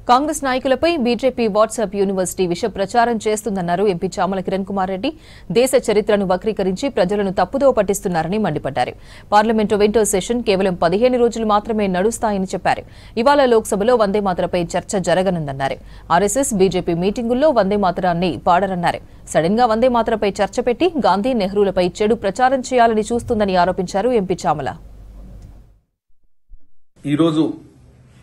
కాంగ్రెస్ నాయకులపై BJP WhatsApp university విష ప్రచారం చేస్తుందన్నారు ఎంపీ చామల కిరణ్ కుమార్ రెడ్డి. దేశ చరిత్రను వక్రీకరించి ప్రజలను తప్పుదోవ పట్టిస్తున్నారని మండిపడ్డారు. పార్లమెంటు వింటర్ సెషన్ కేవలం 15 రోజులు మాత్రమే నడుస్తాయని చెప్పారు. ఇవాళ లోక్సభలో వందే మాతరపై చర్చ జరగనుందన్నారు. ఆర్ఎస్ఎస్ బీజేపీ మీటింగుల్లో వందే మాతరాన్ని పాడరన్నారు. సడన్ గా వందే మాతరపై చర్చ పెట్టి గాంధీ నెహ్రూలపై చెడు ప్రచారం చేయాలని చూస్తుందని ఆరోపించారు ఎంపీ చామల. ఈరోజు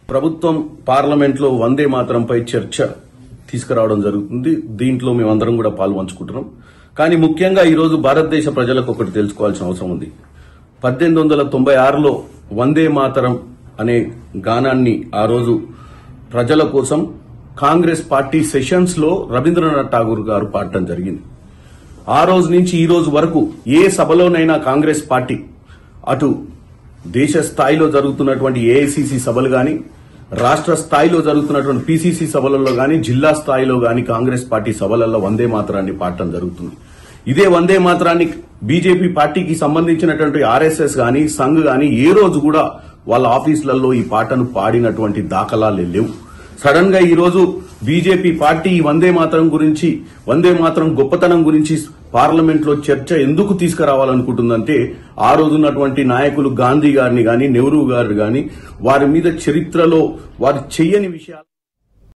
ప్రభుత్వం పార్లమెంట్ లో వందే మాతరంపై చర్చ తీసుకురావడం జరుగుతుంది. దీంట్లో మేమందరం కూడా పాల్పంచుకుంటున్నాం. కానీ ముఖ్యంగా ఈరోజు భారతదేశ ప్రజలకు ఒకటి తెలుసుకోవాల్సిన అవసరం ఉంది. 1896లో వందే మాతరం అనే గానాన్ని ఆ రోజు ప్రజల కోసం కాంగ్రెస్ పార్టీ సెషన్స్ లో రవీంద్రనాథ్ ఠాగూర్ గారు పాడటం జరిగింది. ఆ రోజు నుంచి ఈ రోజు వరకు ఏ సభలోనైనా కాంగ్రెస్ పార్టీ అటు దేశ స్థాయిలో జరుగుతున్నటువంటి ఏఐసిసి సభలు గాని, రాష్ట్ర స్థాయిలో జరుగుతున్నటువంటి పిసిసి సభలలో గాని, జిల్లా స్థాయిలో గాని కాంగ్రెస్ పార్టీ సభలలో వందే మాతరాన్ని పాడటం జరుగుతుంది. ఇదే వందే మాతరాన్ని బీజేపీ పార్టీకి సంబంధించినటువంటి ఆర్ఎస్ఎస్ గాని, సంఘ్ గాని ఏ రోజు కూడా వాళ్ళ ఆఫీసులలో ఈ పాటను పాడినటువంటి దాఖలాలే లేవు. సడన్ గా ఈ రోజు బీజేపీ పార్టీ వందే మాతరం గురించి, వందే మాతరం గొప్పతనం గురించి పార్లమెంట్ లో చర్చ ఎందుకు తీసుకురావాలనుకుంటుందంటే, ఆ రోజున్నటువంటి నాయకులు గాంధీ గారిని గాని, నెహ్రూ గారిని గాని వారి మీద చరిత్రలో వారు చెయ్యని విషయాలు